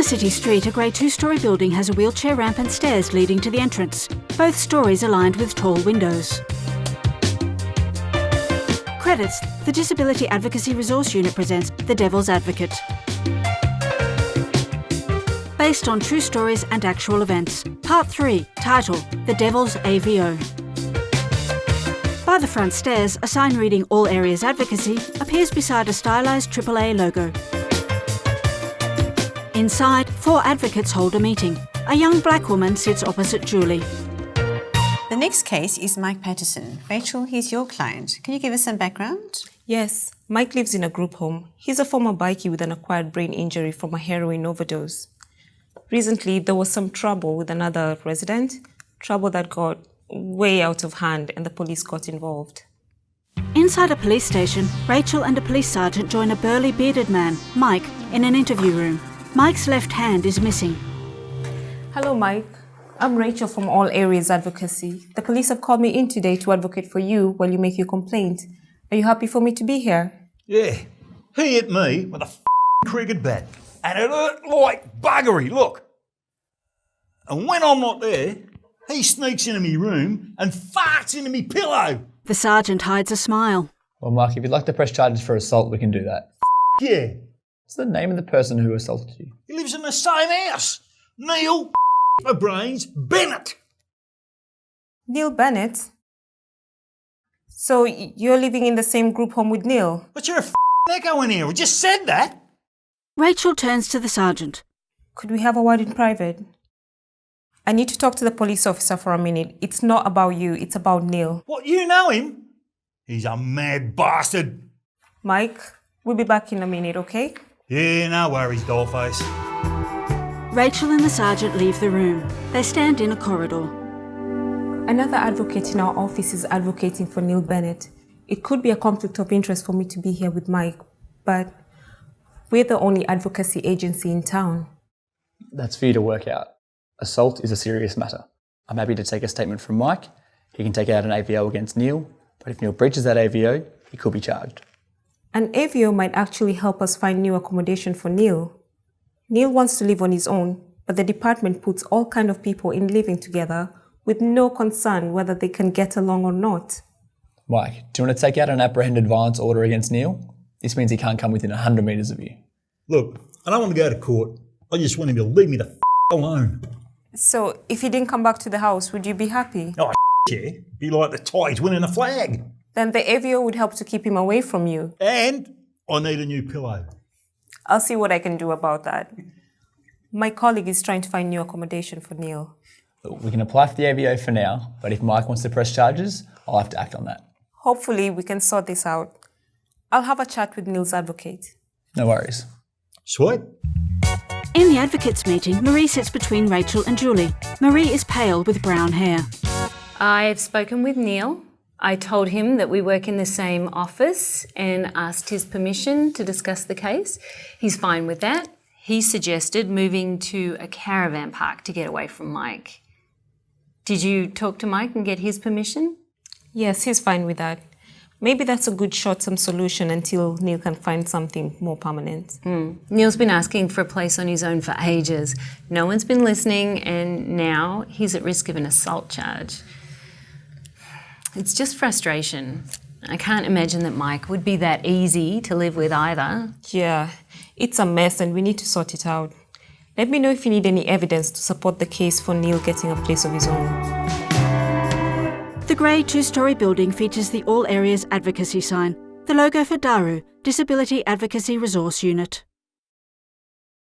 a city street, a grey two-storey building has a wheelchair ramp and stairs leading to the entrance. Both stories are lined with tall windows. Credits: the Disability Advocacy Resource Unit presents The Devil's Advocate. Based on true stories and actual events. Part 3, title: The Devil's AVO. By the front stairs, a sign reading All Areas Advocacy appears beside a stylised AAA logo. Inside, 4 advocates hold a meeting. A young black woman sits opposite Julie. The next case is Mike Patterson. Rachel, he's your client. Can you give us some background? Yes, Mike lives in a group home. He's a former bikie with an acquired brain injury from a heroin overdose. Recently, there was some trouble with another resident, trouble that got way out of hand and the police got involved. Inside a police station, Rachel and a police sergeant join a burly bearded man, Mike, in an interview room. Mike's left hand is missing. Hello, Mike. I'm Rachel from All Areas Advocacy. The police have called me in today to advocate for you while you make your complaint. Are you happy for me to be here? Yeah. He hit me with a cricket bat. And it hurt like buggery, look. And when I'm not there, he sneaks into my room and farts into me pillow. The sergeant hides a smile. Well, Mark, if you'd like to press charges for assault, we can do that. Yeah. What's the name of the person who assaulted you? He lives in the same house. Neil my brains Bennett. Neil Bennett? So you're living in the same group home with Neil? But you're a echo in here. We just said that. Rachel turns to the sergeant. Could we have a word in private? I need to talk to the police officer for a minute. It's not about you, it's about Neil. What, you know him? He's a mad bastard. Mike, we'll be back in a minute, okay? Yeah, no worries, dollface. Rachel and the sergeant leave the room. They stand in a corridor. Another advocate in our office is advocating for Neil Bennett. It could be a conflict of interest for me to be here with Mike, but we're the only advocacy agency in town. That's for you to work out. Assault is a serious matter. I'm happy to take a statement from Mike. He can take out an AVO against Neil, but if Neil breaches that AVO, he could be charged. An AVO might actually help us find new accommodation for Neil. Neil wants to live on his own, but the department puts all kinds of people in living together with no concern whether they can get along or not. Mike, do you want to take out an apprehended violence order against Neil? This means he can't come within 100 metres of you. Look, I don't want to go to court. I just want him to leave me the alone. So, if he didn't come back to the house, would you be happy? Oh, yeah. Be like the Tides winning a flag. Then the AVO would help to keep him away from you. And I need a new pillow. I'll see what I can do about that. My colleague is trying to find new accommodation for Neil. Look, we can apply for the AVO for now, but if Mike wants to press charges, I'll have to act on that. Hopefully, we can sort this out. I'll have a chat with Neil's advocate. No worries. Sweet. In the advocates' meeting, Marie sits between Rachel and Julie. Marie is pale with brown hair. I've spoken with Neil. I told him that we work in the same office and asked his permission to discuss the case. He's fine with that. He suggested moving to a caravan park to get away from Mike. Did you talk to Mike and get his permission? Yes, he's fine with that. Maybe that's a good short-term solution until Neil can find something more permanent. Neil's been asking for a place on his own for ages. No one's been listening, and now he's at risk of an assault charge. It's just frustration. I can't imagine that Mike would be that easy to live with either. Yeah, it's a mess and we need to sort it out. Let me know if you need any evidence to support the case for Neil getting a place of his own. The grey two-storey building features the All Areas Advocacy sign, the logo for DARU, Disability Advocacy Resource Unit.